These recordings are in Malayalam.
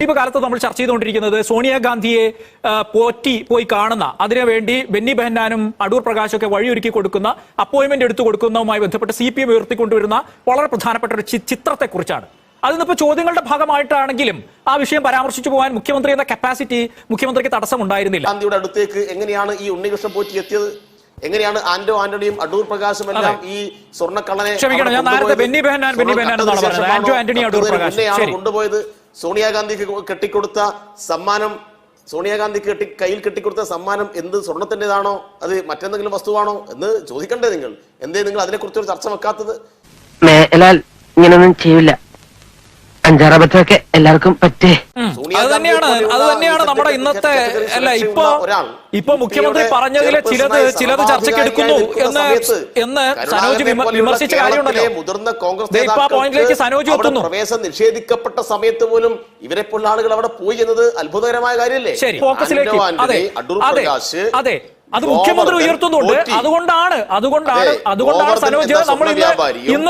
സമീപകാലത്ത് നമ്മൾ ചർച്ച ചെയ്തുകൊണ്ടിരിക്കുന്നത് സോണിയാഗാന്ധിയെ പോയി കാണുന്ന, അതിനുവേണ്ടി ബെന്നി ബെഹന്നാനും അടൂർ പ്രകാശും ഒക്കെ വഴിയൊരുക്കി കൊടുക്കുന്ന, അപ്പോയിന്റ്മെന്റ് എടുത്തു കൊടുക്കുന്നതുമായി ബന്ധപ്പെട്ട് CPM ഉയർത്തിക്കൊണ്ടുവരുന്ന വളരെ പ്രധാനപ്പെട്ട ഒരു ചിത്രത്തെക്കുറിച്ചാണ്. അതിനിപ്പോൾ ചോദ്യങ്ങളുടെ ഭാഗമായിട്ടാണെങ്കിലും ആ വിഷയം പരാമർശിച്ചു പോകാൻ മുഖ്യമന്ത്രി എന്ന കപ്പാസിറ്റി മുഖ്യമന്ത്രിക്ക് തടസ്സമുണ്ടായിരുന്നില്ല. ഗാന്ധിയുടെ അടുത്തേക്ക് എങ്ങനെയാണ് ഈ ഉണ്ണികൃഷ്ണൻ പോറ്റി എത്തിയത്? എങ്ങനെയാണ് ആന്റണിയും അടൂർ പ്രകാശും എല്ലാം ഈ സ്വർണ്ണക്കള്ളനെ കൊണ്ടുപോയത്? സോണിയാഗാന്ധിക്ക് കെട്ടിക്കൊടുത്ത സമ്മാനം, സോണിയാഗാന്ധിക്ക് കയ്യിൽ കെട്ടിക്കൊടുത്ത സമ്മാനം എന്ത് സ്വർണത്തിൻ്റെതാണോ അത് മറ്റെന്തെങ്കിലും വസ്തുവാണോ എന്ന് ചോദിക്കണ്ടേ നിങ്ങൾ? എന്തേ നിങ്ങൾ അതിനെക്കുറിച്ചൊരു ചർച്ച വെക്കാത്തത്? ഇങ്ങനൊന്നും ചെയ്യില്ല, അഞ്ചാറബത്തൊക്കെ എല്ലാവർക്കും പറ്റേ. അത് തന്നെയാണ് നമ്മുടെ ഇന്നത്തെ അല്ല ഇപ്പൊ മുഖ്യമന്ത്രി പറഞ്ഞതിലെ ചിലത് ചർച്ചയ്ക്ക് എടുക്കുന്നു എന്ന് സനോജ് വിമർശിച്ച കാര്യമുണ്ടല്ലോ. മുതിർന്ന കോൺഗ്രസ് സനോജ് എത്തുന്നു. പ്രവേശനം നിഷേധിക്കപ്പെട്ട സമയത്ത് പോലും ഇവരെ പോലുള്ള ആളുകൾ അവിടെ പോയി എന്നത് അത്ഭുതകരമായ കാര്യമല്ലേ? ശരി, ഫോക്കസിലേക്ക്. അതെ, അത് മുഖ്യമന്ത്രി ഉയർത്തുന്നുണ്ട്. അതുകൊണ്ടാണ് സനോജ്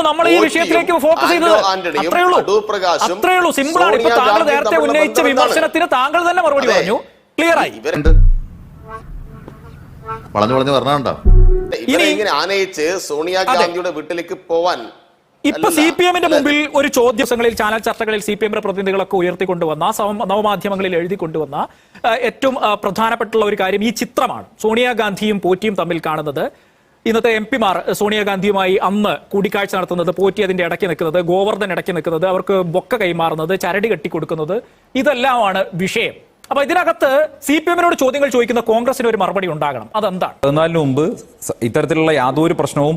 നമ്മൾ ഈ വിഷയത്തിലേക്ക് ഫോക്കസ് ചെയ്തത്. അത്രേ ഉള്ളൂ, സിമ്പിളാണ്. ഇപ്പൊ താങ്കൾ നേരത്തെ ഉന്നയിച്ച വിമർശനത്തിന് താങ്കൾ തന്നെ മറുപടി പറഞ്ഞു, ക്ലിയറായി. ഇങ്ങനെ ആനയിച്ച് സോണിയാഗാന്ധിയുടെ വീട്ടിലേക്ക് പോവാൻ ഇപ്പൊ CPM-ന്റെ മുമ്പിൽ ഒരു ചോദ്യങ്ങളിൽ ചാനൽ ചർച്ചകളിൽ CPM-ന്റെ പ്രതിനിധികളൊക്കെ ഉയർത്തിക്കൊണ്ടുവന്ന, നവമാധ്യമങ്ങളിൽ എഴുതിക്കൊണ്ടുവന്ന ഏറ്റവും പ്രധാനപ്പെട്ടുള്ള ഒരു കാര്യം ഈ ചിത്രമാണ്. സോണിയാഗാന്ധിയും പോറ്റിയും തമ്മിൽ കാണുന്നത്. ഇന്നത്തെ MP-മാർ സോണിയാഗാന്ധിയുമായി അന്ന് കൂടിക്കാഴ്ച നടത്തുന്നത്, പോറ്റി അതിന്റെ ഇടയ്ക്ക് നിൽക്കുന്നത്, ഗോവർദ്ധൻ ഇടയ്ക്ക് നിൽക്കുന്നത്, അവർക്ക് ബൊക്ക കൈമാറുന്നത്, ചരടി കെട്ടിക്കൊടുക്കുന്നത്, ഇതെല്ലാമാണ് വിഷയം. അപ്പൊ ഇതിനകത്ത് CPM-നോട് ചോദ്യങ്ങൾ ചോദിക്കുന്ന കോൺഗ്രസിന് ഒരു മറുപടി ഉണ്ടാകണം. അതെന്താണ്? 14 മുമ്പ് ഇത്തരത്തിലുള്ള യാതൊരു പ്രശ്നവും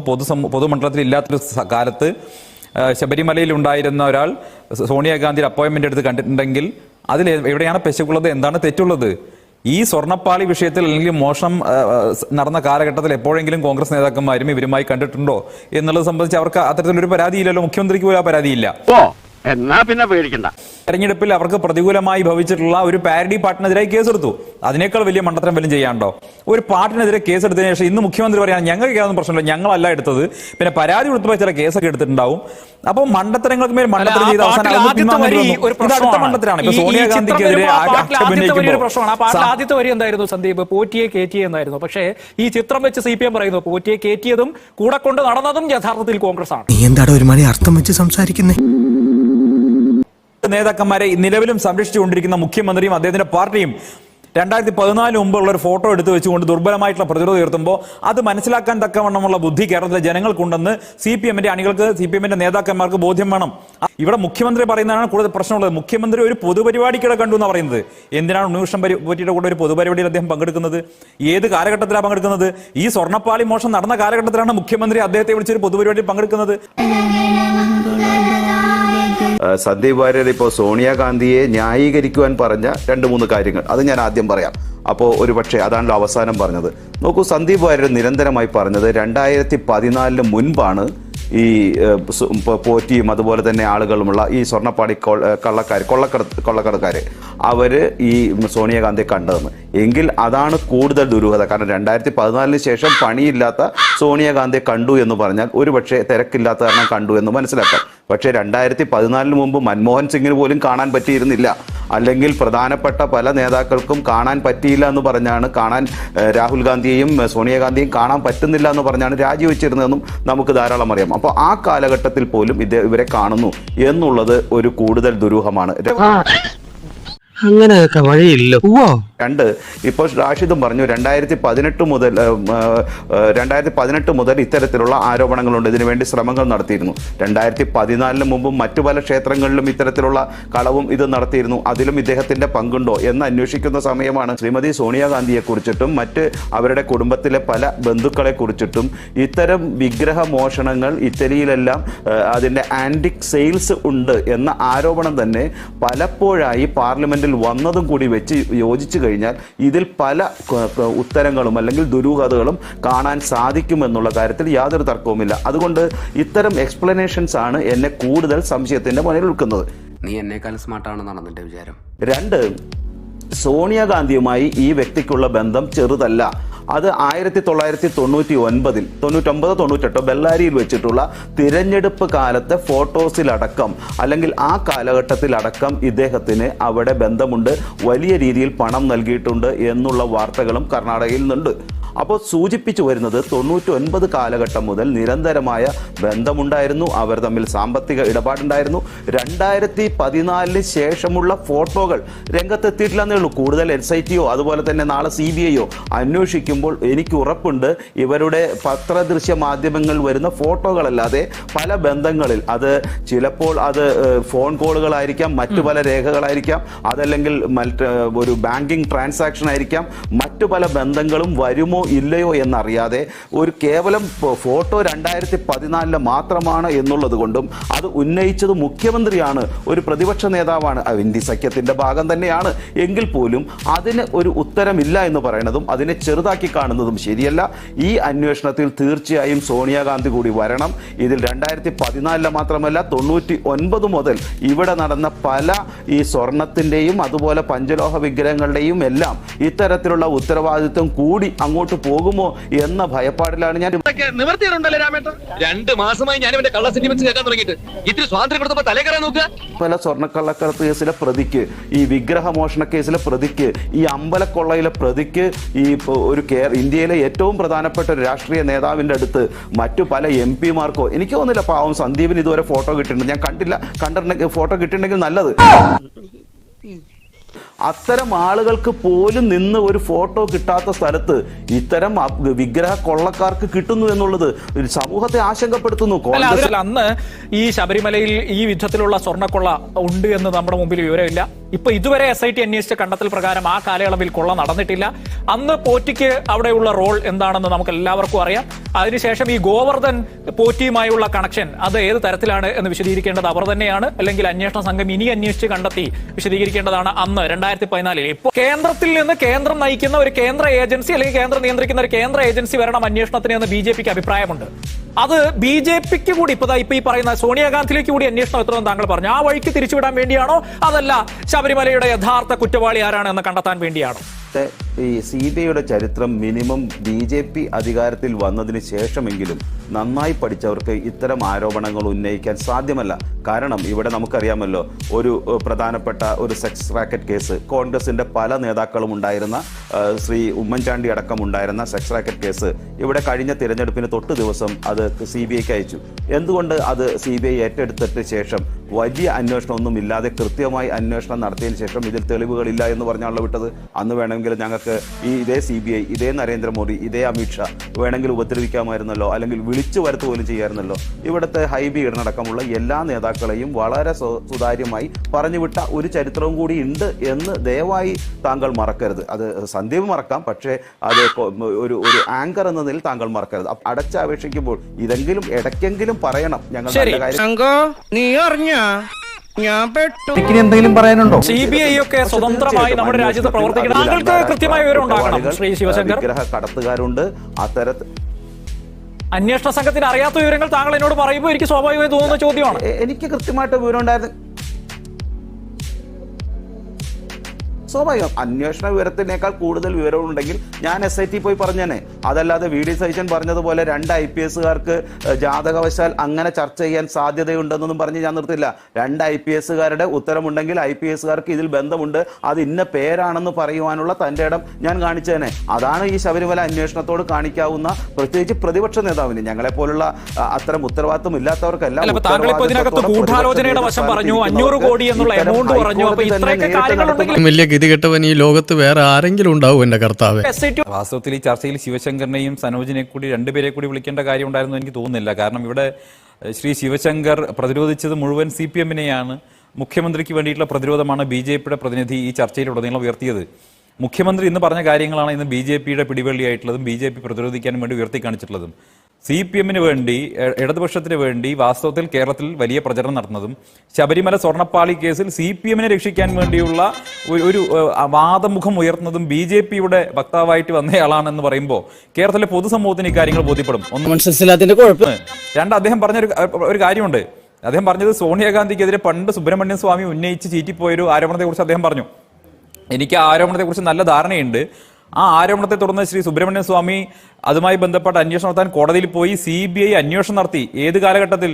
പൊതുമണ്ഡലത്തിൽ ഇല്ലാത്തൊരു കാലത്ത് ശബരിമലയിൽ ഉണ്ടായിരുന്ന ഒരാൾ സോണിയാഗാന്ധിയുടെ അപ്പോയിന്റ്മെന്റ് എടുത്ത് കണ്ടിട്ടുണ്ടെങ്കിൽ അതിൽ എവിടെയാണ് പെശകുള്ളത്, എന്താണ് തെറ്റുള്ളത്? ഈ സ്വർണ്ണപ്പാളി വിഷയത്തിൽ അല്ലെങ്കിൽ മോഷണം നടന്ന കാലഘട്ടത്തിൽ എപ്പോഴെങ്കിലും കോൺഗ്രസ് നേതാക്കന്മാരും ഇവരുമായി കണ്ടിട്ടുണ്ടോ എന്നുള്ളത് സംബന്ധിച്ച് അവർക്ക് അത്തരത്തിലൊരു പരാതിയില്ലല്ലോ. മുഖ്യമന്ത്രിക്ക് പോലും ആ പരാതിയില്ല. എന്നാ പിന്നെ പേടിക്കണ്ട. തെരഞ്ഞെടുപ്പിൽ അവർക്ക് പ്രതികൂലമായി ഭവിച്ചിട്ടുള്ള ഒരു പാരഡി പാട്ടിനെതിരായി കേസെടുത്തു. അതിനേക്കാൾ വലിയ മണ്ടത്തരം വല്ലതും ചെയ്യാണ്ടോ? ഒരു പാട്ടിനെതിരെ കേസെടുത്തതിനു ശേഷം ഇന്ന് മുഖ്യമന്ത്രി പറയാൻ ഞങ്ങൾക്ക് യാതൊന്നും പ്രശ്നമില്ല, ഞങ്ങളല്ല എടുത്തത്, പിന്നെ പരാതി കൊടുത്തപ്പോൾ ചില കേസൊക്കെ എടുത്തിട്ടുണ്ടാവും. അപ്പൊ മണ്ടത്തരങ്ങൾക്ക് മേൽ മണ്ടത്തരം ചെയ്ത് അവസാനം മണ്ടത്തരാണ്. ഇപ്പൊ സോണിയാഗാന്ധിക്കെതിരെ ആദ്യത്തെ വരി എന്തായിരുന്നു സന്ദീപ്? പോറ്റിയെ കയറ്റി എന്നായിരുന്നു. പക്ഷേ ഈ ചിത്രം വെച്ച് CPM പറയുന്നു പോറ്റിയെ കയറ്റിയതും കൂടെ കൊണ്ട് നടന്നതും യഥാർത്ഥത്തിൽ കോൺഗ്രസ് ആണ്. നീ എന്താണ് ഒരു മണി അർത്ഥം വെച്ച് സംസാരിക്കുന്നേ? നേതാക്കന്മാരെ നിലവിലും സംരക്ഷിച്ചുകൊണ്ടിരിക്കുന്ന മുഖ്യമന്ത്രിയും അദ്ദേഹത്തിന്റെ പാർട്ടിയും 2014 മുമ്പുള്ള ഒരു ഫോട്ടോ എടുത്തു വെച്ചുകൊണ്ട് ദുർബലമായിട്ടുള്ള പ്രതിരോധം ഉയർത്തുമ്പോൾ അത് മനസ്സിലാക്കാൻ തക്കവണ്ണമുള്ള ബുദ്ധി കേരളത്തിലെ ജനങ്ങൾക്കുണ്ടെന്ന് CPM-ന്റെ അണികൾക്ക്, CPM-ന്റെ നേതാക്കന്മാർക്ക് ബോധ്യം വേണം. ഇവിടെ മുഖ്യമന്ത്രി പറയുന്നതാണ് കൂടുതൽ പ്രശ്നമുള്ളത്. മുഖ്യമന്ത്രി ഒരു പൊതുപരിപാടിക്കിടെ കണ്ടു എന്ന് പറയുന്നത്. എന്തിനാണ് ഉണ്ണികൃഷ്ണൻ പോറ്റിയുടെ കൂടെ ഒരു പൊതുപരിപാടിയിൽ അദ്ദേഹം പങ്കെടുക്കുന്നത്? ഏത് കാലഘട്ടത്തിലാണ് പങ്കെടുക്കുന്നത്? ഈ സ്വർണ്ണപ്പാളി മോഷണം നടന്ന കാലഘട്ടത്തിലാണ് മുഖ്യമന്ത്രി അദ്ദേഹത്തെ വിളിച്ചൊരു പൊതുപരിപാടിയിൽ പങ്കെടുക്കുന്നത്. സന്ദീപ് വാര്യർ ഇപ്പോൾ സോണിയാഗാന്ധിയെ ന്യായീകരിക്കുവാൻ പറഞ്ഞ 2-3 കാര്യങ്ങൾ അത് ഞാൻ ആദ്യം പറയാം. അപ്പോൾ ഒരു പക്ഷേ അതാണല്ലോ അവസാനം പറഞ്ഞത്. നോക്കൂ, സന്ദീപ് വാര്യർ നിരന്തരമായി പറഞ്ഞത് 2014 മുൻപാണ് ഈ പോറ്റിയും അതുപോലെ തന്നെ ആളുകളുമുള്ള ഈ സ്വർണ്ണപ്പാടി കൊള്ളക്കടക്കാർ അവര് ഈ സോണിയാഗാന്ധിയെ കണ്ടതെന്ന്. എങ്കിൽ അതാണ് കൂടുതൽ ദുരൂഹത. കാരണം 2014 ശേഷം പണിയില്ലാത്ത സോണിയാഗാന്ധിയെ കണ്ടു എന്ന് പറഞ്ഞാൽ ഒരു പക്ഷേ തിരക്കില്ലാത്ത കാരണം കണ്ടു എന്ന് മനസ്സിലാക്കാം. പക്ഷേ 2014 മുമ്പ് മൻമോഹൻ സിംഗിന് പോലും കാണാൻ പറ്റിയിരുന്നില്ല, അല്ലെങ്കിൽ പ്രധാനപ്പെട്ട പല നേതാക്കൾക്കും കാണാൻ പറ്റിയില്ല എന്ന് പറഞ്ഞാണ്, രാഹുൽ ഗാന്ധിയെയും സോണിയാഗാന്ധിയും കാണാൻ പറ്റുന്നില്ല എന്ന് പറഞ്ഞാണ് രാജിവെച്ചിരുന്നതെന്നും നമുക്ക് ധാരാളം അറിയാം. അപ്പോൾ ആ കാലഘട്ടത്തിൽ പോലും ഇവരെ കാണുന്നു എന്നുള്ളത് ഒരു കൂടുതൽ ദുരൂഹമാണ്. അങ്ങനെയൊക്കെ വഴിയില്ലോ. 2, ഇപ്പോൾ റാഷിദും പറഞ്ഞു 2018 മുതൽ ഇത്തരത്തിലുള്ള ആരോപണങ്ങളുണ്ട്, ഇതിനുവേണ്ടി ശ്രമങ്ങൾ നടത്തിയിരുന്നു. 2014 മുമ്പും മറ്റു പല ക്ഷേത്രങ്ങളിലും ഇത്തരത്തിലുള്ള കളവും ഇത് നടത്തിയിരുന്നു. അതിലും ഇദ്ദേഹത്തിന്റെ പങ്കുണ്ടോ എന്ന് അന്വേഷിക്കുന്ന സമയമാണ്. ശ്രീമതി സോണിയാഗാന്ധിയെ കുറിച്ചിട്ടും മറ്റ് അവരുടെ കുടുംബത്തിലെ പല ബന്ധുക്കളെ കുറിച്ചിട്ടും ഇത്തരം വിഗ്രഹ മോഷണങ്ങൾ ഇറ്റലിയിലെല്ലാം അതിന്റെ ആന്റിക് സെയിൽസ് ഉണ്ട് എന്ന ആരോപണം തന്നെ പലപ്പോഴായി പാർലമെന്റിൽ വന്നതും കൂടി വെച്ച് യോജിച്ചു കഴിഞ്ഞാൽ ഇതിൽ പല ഉത്തരങ്ങളും അല്ലെങ്കിൽ ദുരൂഹതകളും കാണാൻ സാധിക്കുമെന്നുള്ള കാര്യത്തിൽ യാതൊരു തർക്കവുമില്ല. അതുകൊണ്ട് ഇത്തരം എക്സ്പ്ലനേഷൻസ് ആണ് എന്നെ കൂടുതൽ സംശയത്തിന്റെ മുന്നിൽ നിൽക്കുന്നത്. നീ എന്നെക്കാളും സ്മാർട്ടാണെന്നാണ് നിന്റെ വിചാരം? 2, സോണിയാഗാന്ധിയുമായി ഈ വ്യക്തിക്കുള്ള ബന്ധം ചെറുതല്ല. അത് 1999 99 ബെല്ലാരിയിൽ വെച്ചിട്ടുള്ള തിരഞ്ഞെടുപ്പ് കാലത്തെ ഫോട്ടോസിലടക്കം അല്ലെങ്കിൽ ആ കാലഘട്ടത്തിലടക്കം ഇദ്ദേഹത്തിന് അവിടെ ബന്ധമുണ്ട്, വലിയ രീതിയിൽ പണം നൽകിയിട്ടുണ്ട് എന്നുള്ള വാർത്തകളും കർണാടകയിൽ നിന്നുണ്ട്. അപ്പോൾ സൂചിപ്പിച്ചു വരുന്നത് 99 കാലഘട്ടം മുതൽ നിരന്തരമായ ബന്ധമുണ്ടായിരുന്നു, അവർ തമ്മിൽ സാമ്പത്തിക ഇടപാടുണ്ടായിരുന്നു. 2014 ശേഷമുള്ള ഫോട്ടോകൾ രംഗത്തെത്തിയിട്ടില്ലെന്നേ ഉള്ളൂ. കൂടുതൽ SITയോ അതുപോലെ തന്നെ നാളെ CBIയോ അന്വേഷിക്കുമ്പോൾ എനിക്ക് ഉറപ്പുണ്ട് ഇവരുടെ പത്രദൃശ്യ മാധ്യമങ്ങളിൽ വരുന്ന ഫോട്ടോകളല്ലാതെ പല ബന്ധങ്ങളിൽ, അത് ചിലപ്പോൾ അത് ഫോൺ കോളുകളായിരിക്കാം, മറ്റു പല രേഖകളായിരിക്കാം, അതല്ലെങ്കിൽ ഒരു ബാങ്കിങ് ട്രാൻസാക്ഷൻ ആയിരിക്കാം, മറ്റു പല ബന്ധങ്ങളും വരുമോ ഇല്ലയോ എന്നറിയാതെ ഒരു കേവലം ഫോട്ടോ 2014 മാത്രമാണ് എന്നുള്ളത് കൊണ്ടും അത് ഉന്നയിച്ചത് മുഖ്യമന്ത്രിയാണ്, ഒരു പ്രതിപക്ഷ നേതാവാണ്, ഇന്ത്യ സഖ്യത്തിന്റെ ഭാഗം തന്നെയാണ് എങ്കിൽ പോലും അതിന് ഒരു ഉത്തരമില്ല എന്ന് പറയുന്നതും അതിനെ ചെറുതാക്കി കാണുന്നതും ശരിയല്ല. ഈ അന്വേഷണത്തിൽ തീർച്ചയായും സോണിയാഗാന്ധി കൂടി വരണം. ഇതിൽ 2014 മാത്രമല്ല 99 മുതൽ ഇവിടെ നടന്ന പല ഈ സ്വർണത്തിന്റെയും അതുപോലെ പഞ്ചലോഹ വിഗ്രഹങ്ങളുടെയും എല്ലാം ഇത്തരത്തിലുള്ള ഉത്തരവാദിത്വം കൂടി അങ്ങോട്ട് പോകുമോ എന്ന ഭയപ്പാടിലാണ് ഞാൻ. നിവർത്തിയുണ്ടല്ലോ രാമേട്ട, 2 മാസമായി ഞാൻ ഇവന്റെ കള്ള സെന്റിമെന്റ്സ് കേൾക്കാൻ തുടങ്ങിയിട്ട് ഇത്തിരി സ്വാതന്ത്ര്യം കൊടുത്തപ്പോ തലേ കയറാൻ നോക്കുക. പല സ്വർണ്ണക്കള്ളക്കടത്ത് കേസിലെ പ്രതിക്ക്, ഈ വിഗ്രഹമോഷണ കേസിലെ പ്രതിക്ക്, ഈ അമ്പലക്കൊള്ളയിലെ പ്രതിക്ക്, ഈ ഒരു ഇന്ത്യയിലെ ഏറ്റവും പ്രധാനപ്പെട്ട ഒരു രാഷ്ട്രീയ നേതാവിന്റെ അടുത്ത് മറ്റു പല MP-മാർക്കോ എനിക്ക് തോന്നുന്നില്ല. പാവം സന്ദീപിന് ഇതുവരെ ഫോട്ടോ കിട്ടിയിട്ടുണ്ട്, ഞാൻ കണ്ടിട്ടുണ്ടെങ്കിൽ ഫോട്ടോ കിട്ടിയിട്ടുണ്ടെങ്കിൽ നല്ലത്. അത്തരം ആളുകൾക്ക് പോലും നിന്ന് ഒരു ഫോട്ടോ കിട്ടാത്ത സ്ഥലത്ത് ഇത്തരം വിഗ്രഹ കൊള്ളക്കാർക്ക് കിട്ടുന്നു എന്നുള്ളത് സമൂഹത്തെ ആശങ്കപ്പെടുത്തുന്നു. അന്ന് ഈ ശബരിമലയിൽ ഈ വിധത്തിലുള്ള സ്വർണ്ണക്കൊള്ള ഉണ്ട് എന്ന് നമ്മുടെ മുമ്പിൽ വിവരമില്ല. ഇപ്പൊ ഇതുവരെ SIT അന്വേഷിച്ച കണ്ടെത്തൽ പ്രകാരം ആ കാലയളവിൽ കൊള്ള നടന്നിട്ടില്ല. അന്ന് പോറ്റിക്ക് അവിടെയുള്ള റോൾ എന്താണെന്ന് നമുക്ക് എല്ലാവർക്കും അറിയാം. അതിനുശേഷം ഈ ഗോവർദ്ധൻ പോറ്റിയുമായുള്ള കണക്ഷൻ അത് ഏത് തരത്തിലാണ് എന്ന് വിശദീകരിക്കേണ്ടത് അവർ തന്നെയാണ്, അല്ലെങ്കിൽ അന്വേഷണ സംഘം ഇനി അന്വേഷിച്ച് കണ്ടെത്തി വിശദീകരിക്കേണ്ടതാണ്. അന്ന് 2014 ഇപ്പോൾ കേന്ദ്രത്തിൽ നിന്ന് കേന്ദ്രം നയിക്കുന്ന ഒരു കേന്ദ്ര ഏജൻസി അല്ലെങ്കിൽ കേന്ദ്രം നിയന്ത്രിക്കുന്ന ഒരു കേന്ദ്ര ഏജൻസി വരണം അന്വേഷണത്തിന് എന്ന് BJPക്ക് അഭിപ്രായമുണ്ട്. അത് BJPക്ക് കൂടി ഇപ്പൊ ഈ പറയുന്ന സോണിയാഗാന്ധിയിലേക്ക് കൂടി അന്വേഷണം എത്രയെന്ന് താങ്കൾ പറഞ്ഞു. ആ വഴിക്ക് തിരിച്ചുവിടാൻ വേണ്ടിയാണോ, അതല്ല ശബരിമലയുടെ യഥാർത്ഥ കുറ്റവാളി ആരാണ് എന്ന് കണ്ടെത്താൻ വേണ്ടിയാണോ? ഈ CBIയുടെ ചരിത്രം മിനിമം BJP അധികാരത്തിൽ വന്നതിന് ശേഷമെങ്കിലും നന്നായി പഠിച്ചവർക്ക് ഇത്തരം ആരോപണങ്ങൾ ഉന്നയിക്കാൻ സാധ്യമല്ല. കാരണം ഇവിടെ നമുക്കറിയാമല്ലോ, ഒരു പ്രധാനപ്പെട്ട ഒരു സെക്സ് റാക്കറ്റ് കേസ്, കോൺഗ്രസിന്റെ പല നേതാക്കളും ഉണ്ടായിരുന്ന ശ്രീ ഉമ്മൻചാണ്ടി അടക്കം ഉണ്ടായിരുന്ന സെക്സ് റാക്കറ്റ് കേസ് ഇവിടെ കഴിഞ്ഞ തിരഞ്ഞെടുപ്പിന് തൊട്ട് ദിവസം അത് CBIക്ക് അയച്ചു. എന്തുകൊണ്ട് അത് CBI ഏറ്റെടുത്തിട്ട് ശേഷം വലിയ അന്വേഷണമൊന്നും ഇല്ലാതെ കൃത്യമായി അന്വേഷണം നടത്തിയതിന് ശേഷം ഇതിൽ തെളിവുകളില്ല എന്ന് പറഞ്ഞാണല്ലോ വിട്ടത്? അന്ന് വേണമെങ്കിൽ ഞങ്ങൾക്ക് ഇതേ CBI, ഇതേ നരേന്ദ്രമോദി, ഇതേ അമിത്ഷാ വേണമെങ്കിൽ ഉപദ്രവിക്കാമായിരുന്നല്ലോ, അല്ലെങ്കിൽ വിളിച്ചു വരുത്ത് പോലും ചെയ്യാമായിരുന്നല്ലോ. ഇവിടുത്തെ ഹൈബി ഈടനടക്കമുള്ള എല്ലാ നേതാക്കളെയും വളരെ സുതാര്യമായി പറഞ്ഞുവിട്ട ഒരു ചരിത്രവും കൂടി ഉണ്ട് എന്ന് ദയവായി താങ്കൾ മറക്കരുത്. അത് സന്ദീപ് മറക്കാം, പക്ഷേ അത് ഒരു ആങ്കർ എന്ന നിലയിൽ താങ്കൾ മറക്കരുത്. അടച്ചപേക്ഷിക്കുമ്പോൾ ഇതെങ്കിലും ഇടയ്ക്കെങ്കിലും പറയണം. ഞങ്ങൾ എന്തെങ്കിലും പറയാനുണ്ടോ? CBI ഒക്കെ സ്വതന്ത്രമായി നമ്മുടെ രാജ്യത്ത് പ്രവർത്തിക്കണം. താങ്കൾക്ക് കൃത്യമായ വിവരം ഉണ്ടാകണം ശ്രീ ശിവശങ്കർ. വിഗ്രഹ കടത്തുകാരുണ്ട്. അത്തരത്തിൽ അന്വേഷണ സംഘത്തിന് അറിയാത്ത വിവരങ്ങൾ താങ്കൾ എന്നോട് പറയുമ്പോൾ എനിക്ക് സ്വാഭാവികമായി തോന്നുന്ന ചോദ്യമാണ്. എനിക്ക് കൃത്യമായിട്ട് വിവരം ഉണ്ടായിരുന്നു. സ്വാഭാവികം, അന്വേഷണ വിവരത്തിനേക്കാൾ കൂടുതൽ വിവരമുണ്ടെങ്കിൽ ഞാൻ SIT പോയി പറഞ്ഞേനെ. അതല്ലാതെ VD സതീശൻ പറഞ്ഞതുപോലെ 2 IPSകാർക്ക് ജാതകവശാൽ അങ്ങനെ ചർച്ച ചെയ്യാൻ സാധ്യതയുണ്ടെന്നൊന്നും പറഞ്ഞ് ഞാൻ നിർത്തില്ല. 2 IPSകാരുടെ ഉത്തരമുണ്ടെങ്കിൽ IPSകാർക്ക് ഇതിൽ ബന്ധമുണ്ട്, അത് ഇന്ന പേരാണെന്ന് പറയുവാനുള്ള തന്റെ ഇടം ഞാൻ കാണിച്ചേനെ. അതാണ് ഈ ശബരിമല അന്വേഷണത്തോട് കാണിക്കാവുന്ന, പ്രത്യേകിച്ച് പ്രതിപക്ഷ നേതാവിന്. ഞങ്ങളെപ്പോലുള്ള അത്തരം ഉത്തരവാദിത്വം ഇല്ലാത്തവർക്കെല്ലാം ഗൂഢാലോചനയുടെ വശം പറഞ്ഞു, 500 കോടി എന്നുള്ള എമൗണ്ട് പറഞ്ഞു. അപ്പൊ ഇത്രയൊക്കെ കാര്യങ്ങളുണ്ടെങ്കിൽ വലിയ ഗതികെട്ടവൻ ഈ ലോകത്ത് വേറെ ആരെങ്കിലും ഉണ്ടാവും എന്റെ കർത്താവ്. വാസ്തവത്തിൽ ഈ ചർച്ചയിൽ ശിവശങ്കറിനെയും സനോജിനെ കൂടി രണ്ടുപേരെ കൂടി വിളിക്കേണ്ട കാര്യം ഉണ്ടായിരുന്നു എനിക്ക് തോന്നുന്നില്ല. കാരണം ഇവിടെ ശ്രീ ശിവശങ്കർ പ്രതിരോധിച്ചത് മുഴുവൻ CPM-നെയാണ്. മുഖ്യമന്ത്രിക്ക് വേണ്ടിയിട്ടുള്ള പ്രതിരോധമാണ് BJPയുടെ പ്രതിനിധി ഈ ചർച്ചയിലുടനീളം ഉയർത്തിയത്. മുഖ്യമന്ത്രി ഇന്ന് പറഞ്ഞ കാര്യങ്ങളാണ് ഇന്ന് BJPയുടെ പിടിവള്ളിയായിട്ടുള്ളതും BJP പ്രതിരോധിക്കാനും വേണ്ടി ഉയർത്തി കാണിച്ചിട്ടുള്ളതും. CPM-ന് വേണ്ടി, ഇടതുപക്ഷത്തിന് വേണ്ടി വാസ്തവത്തിൽ കേരളത്തിൽ വലിയ പ്രചരണം നടത്തുന്നതും ശബരിമല സ്വർണ്ണപ്പാളി കേസിൽ CPM-നെ രക്ഷിക്കാൻ വേണ്ടിയുള്ള ഒരു വാദമുഖം ഉയർത്തുന്നതും BJPയുടെ വക്താവായിട്ട് വന്നയാളാണെന്ന് പറയുമ്പോൾ കേരളത്തിലെ പൊതുസമൂഹത്തിന് ഇക്കാര്യങ്ങൾ ബോധ്യപ്പെടും. രണ്ട്, അദ്ദേഹം പറഞ്ഞ ഒരു കാര്യമുണ്ട്. അദ്ദേഹം പറഞ്ഞത് സോണിയാഗാന്ധിക്കെതിരെ പണ്ട് സുബ്രഹ്മണ്യൻ സ്വാമി ഉന്നയിച്ച് ചീറ്റിപ്പോയൊരു ആരോപണത്തെക്കുറിച്ച് അദ്ദേഹം പറഞ്ഞു. എനിക്ക് ആ ആരോപണത്തെക്കുറിച്ച് നല്ല ധാരണയുണ്ട്. ആ ആരോപണത്തെ തുടർന്ന് ശ്രീ സുബ്രഹ്മണ്യൻ സ്വാമി അതുമായി ബന്ധപ്പെട്ട അന്വേഷണം നടത്താൻ കോടതിയിൽ പോയി CBI അന്വേഷണം നടത്തി. ഏത് കാലഘട്ടത്തിൽ?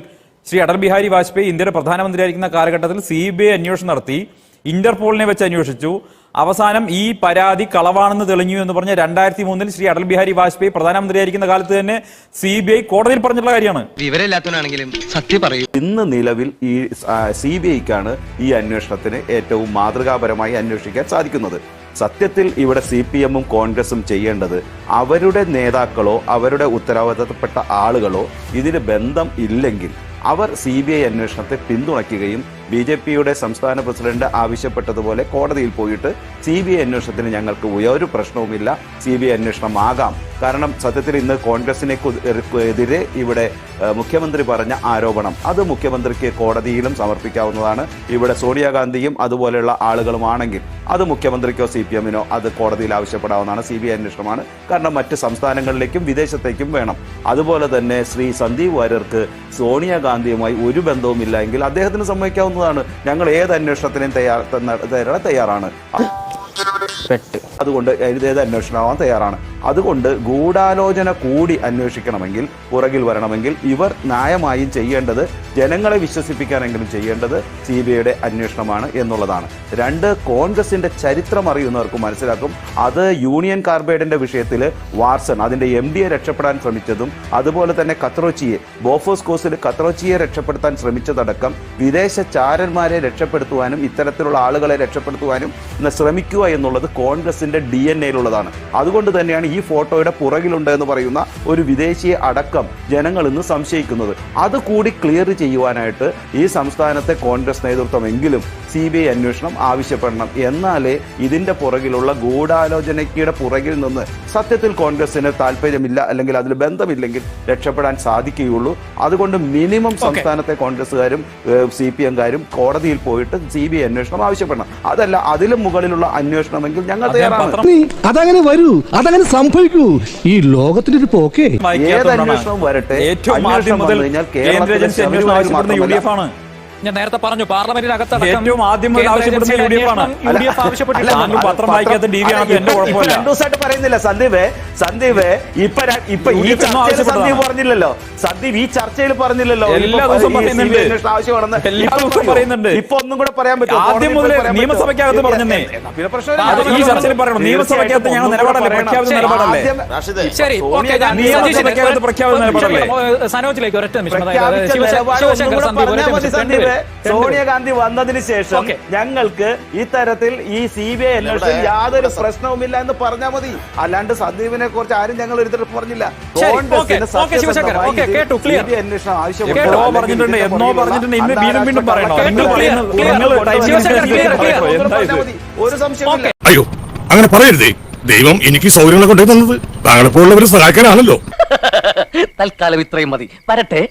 ശ്രീ അടൽ ബിഹാരി വാജ്പേയി ഇന്ത്യയുടെ പ്രധാനമന്ത്രിയായിരിക്കുന്ന കാലഘട്ടത്തിൽ CBI അന്വേഷണം നടത്തി, ഇന്റർപോളിനെ വെച്ച് അന്വേഷിച്ചു. അവസാനം ഈ പരാതി കളവാണെന്ന് തെളിഞ്ഞു എന്ന് പറഞ്ഞ് 2003 ശ്രീ അടൽ ബിഹാരി വാജ്പേയി പ്രധാനമന്ത്രിയായിരിക്കുന്ന കാലത്ത് തന്നെ CBI കോടതിയിൽ പറഞ്ഞിട്ടുള്ള കാര്യമാണ്. വിവരമില്ലാത്തവനാണെങ്കിലും സത്യം പറയൂ. ഇന്ന് നിലവിൽ ഈ CBIക്കാണ് ഈ അന്വേഷണത്തിന് ഏറ്റവും മാതൃകാപരമായി അന്വേഷിക്കാൻ സാധിക്കുന്നത്. സത്യത്തിൽ ഇവിടെ CPM-ഉം കോൺഗ്രസും ചെയ്യേണ്ടത് അവരുടെ നേതാക്കളോ അവരുടെ ഉത്തരവാദിത്തപ്പെട്ട ആളുകളോ ഇതിന് ബന്ധം ഇല്ലെങ്കിൽ അവർ CBI അന്വേഷണത്തെ പിന്തുണയ്ക്കുകയും BJP-യുടെ സംസ്ഥാന പ്രസിഡന്റ് ആവശ്യപ്പെട്ടതുപോലെ കോടതിയിൽ പോയിട്ട് CBI അന്വേഷണത്തിന് ഞങ്ങൾക്ക് ഒരു പ്രശ്നവുമില്ല, CBI അന്വേഷണം ആകാം. കാരണം സത്യത്തിൽ ഇന്ന് കോൺഗ്രസിനെ എതിരെ ഇവിടെ മുഖ്യമന്ത്രി പറഞ്ഞ ആരോപണം അത് മുഖ്യമന്ത്രിക്ക് കോടതിയിലും സമർപ്പിക്കാവുന്നതാണ്. ഇവിടെ സോണിയാഗാന്ധിയും അതുപോലെയുള്ള ആളുകളുമാണെങ്കിൽ അത് മുഖ്യമന്ത്രിക്കോ CPM-നോ അത് കോടതിയിൽ ആവശ്യപ്പെടാവുന്നതാണ്. CBI അന്വേഷണമാണ്. കാരണം മറ്റ് സംസ്ഥാനങ്ങളിലേക്കും വിദേശത്തേക്കും വേണം. അതുപോലെ തന്നെ ശ്രീ സന്ദീപ് വാര്യർക്ക് സോണിയാഗാന്ധിയുമായി ഒരു ബന്ധവുമില്ല എങ്കിൽ അദ്ദേഹത്തിന് സമ്മതിക്കാവുന്നതാണ്. ഞങ്ങൾ ഏത് അന്വേഷണത്തിനും തയ്യാറാണ്. അതുകൊണ്ട് ഏത് അന്വേഷണമാവാൻ തയ്യാറാണ്. അതുകൊണ്ട് ഗൂഢാലോചന കൂടി അന്വേഷിക്കണമെങ്കിൽ, പുറകിൽ വരണമെങ്കിൽ ഇവർ ന്യായമായും ചെയ്യേണ്ടത്, ജനങ്ങളെ വിശ്വസിപ്പിക്കാനെങ്കിലും ചെയ്യേണ്ടത് CBIയുടെ അന്വേഷണമാണ് എന്നുള്ളതാണ്. രണ്ട്, കോൺഗ്രസിന്റെ ചരിത്രം അറിയുന്നവർക്ക് മനസ്സിലാക്കും. അത് യൂണിയൻ കാർബൈഡിന്റെ വിഷയത്തിൽ വാർസൺ അതിന്റെ MD-യെ രക്ഷപ്പെടാൻ ശ്രമിച്ചതും അതുപോലെ തന്നെ കത്രോച്ചിയെ ബോഫോസ് കോസിൽ കത്രോച്ചിയെ രക്ഷപ്പെടുത്താൻ ശ്രമിച്ചതടക്കം വിദേശ ചാരന്മാരെ രക്ഷപ്പെടുത്തുവാനും ഇത്തരത്തിലുള്ള ആളുകളെ രക്ഷപ്പെടുത്തുവാനും ശ്രമിക്കുക എന്നുള്ളത് കോൺഗ്രസിന്റെ DNA-യിലുള്ളതാണ്. അതുകൊണ്ട് തന്നെയാണ് ഈ ഫോട്ടോയുടെ പുറകിലുണ്ട് എന്ന് പറയുന്ന ഒരു വിദേശിയെ അടക്കം ജനങ്ങൾ ഇന്ന് സംശയിക്കുന്നത്. അതുകൂടി ക്ലിയർ ചെയ്യുവാനായിട്ട് ഈ സംസ്ഥാനത്തെ കോൺഗ്രസ് നേതൃത്വമെങ്കിലും CBI അന്വേഷണം ആവശ്യപ്പെടണം. എന്നാലേ ഇതിന്റെ പുറകിലുള്ള ഗൂഢാലോചനയ്ക്കയുടെ പുറകിൽ നിന്ന് സത്യത്തിൽ കോൺഗ്രസിന് താല്പര്യമില്ല അല്ലെങ്കിൽ അതിൽ ബന്ധമില്ലെങ്കിൽ രക്ഷപ്പെടാൻ സാധിക്കുകയുള്ളൂ. അതുകൊണ്ട് മിനിമം സംസ്ഥാനത്തെ കോൺഗ്രസ്സുകാരും CPM-കാരും കോടതിയിൽ പോയിട്ട് CBI അന്വേഷണം ആവശ്യപ്പെടണം. അതല്ല അതിലും മുകളിലുള്ള അന്വേഷണമെങ്കിൽ ഞങ്ങൾ തയ്യാറാണ്. അതങ്ങനെ വരൂ, അതങ്ങനെ സംഭവിക്കൂ. ഈ ലോകത്തിന്റെ ഒരു പോക്കേ. ഏത് അന്വേഷണവും വരട്ടെ. ഏറ്റവും ആദ്യം മുതൽ കേന്ദ്ര ഏജൻസി അന്വേഷണം ആവശ്യപ്പെടുന്ന UDF ആണ്. ഞാൻ നേരത്തെ പറഞ്ഞു പാർലമെന്റിനകത്ത് ഏറ്റവും ആദ്യം മുതൽ ആവശ്യപ്പെടുന്ന UDF ആണ്. താങ്കൾ പത്രം വായിക്കാത്ത DV ആണെങ്കിൽ എന്റെ കുഴപ്പമില്ല. രണ്ടു ദിവസമായിട്ട് പറയുന്നില്ല സന്ദീപ് ഇപ്പൊ ഈ ചർച്ചയിൽ സന്ദീപ് പറഞ്ഞില്ലല്ലോ. സന്ദീപ് ഈ ചർച്ചയിൽ പറഞ്ഞില്ലല്ലോ എല്ലാ ദിവസവും പറയുന്നുണ്ട്. ആവശ്യമാണെന്ന് എല്ലാ ദിവസവും പറയുന്നുണ്ട്. ഇപ്പൊ ഒന്നും കൂടെ പറയാൻ പറ്റും. ആദ്യം മുതൽ നിയമസഭയ്ക്കകത്ത് പറഞ്ഞേ ഈ ചർച്ചയിൽ പറയണം. നിയമസഭയ്ക്കകത്ത് ഞങ്ങൾ നിലപാടല്ലേ, പ്രഖ്യാപിത നിലപാടല്ലേ? ശരി, നിയമസഭയ്ക്കകത്ത് പ്രഖ്യാപിത നിലപാടല്ലേ? സനോജിലേക്ക് ഒരൊറ്റ നിമിഷം. സോണിയാഗാന്ധി വന്നതിന് ശേഷം ഞങ്ങൾക്ക് ഇത്തരത്തിൽ ഈ CBI അന്വേഷണം യാതൊരു പ്രശ്നവുമില്ല എന്ന് പറഞ്ഞാൽ മതി. അല്ലാണ്ട് സന്ദീപിനെ കുറിച്ച് ആരും ഞങ്ങൾ ഒരിക്കലും പറഞ്ഞില്ല. കോൺഗ്രസിന് CBI അന്വേഷണം പറഞ്ഞിട്ടുണ്ട്, എന്നോ പറഞ്ഞിട്ടുണ്ട്. ഇന്ന് വീണ്ടും പറയണോ? ഒരു സംശയം. അയ്യോ അങ്ങനെ പറയരുതേ. ദൈവം എനിക്ക് സൗകര്യങ്ങളെ കൊണ്ടേ തന്നത് താങ്കളെപ്പോലുള്ളവരെ സഹായിക്കാനാണല്ലോ. തൽക്കാലം ഇത്രയും മതി. വരട്ടെ.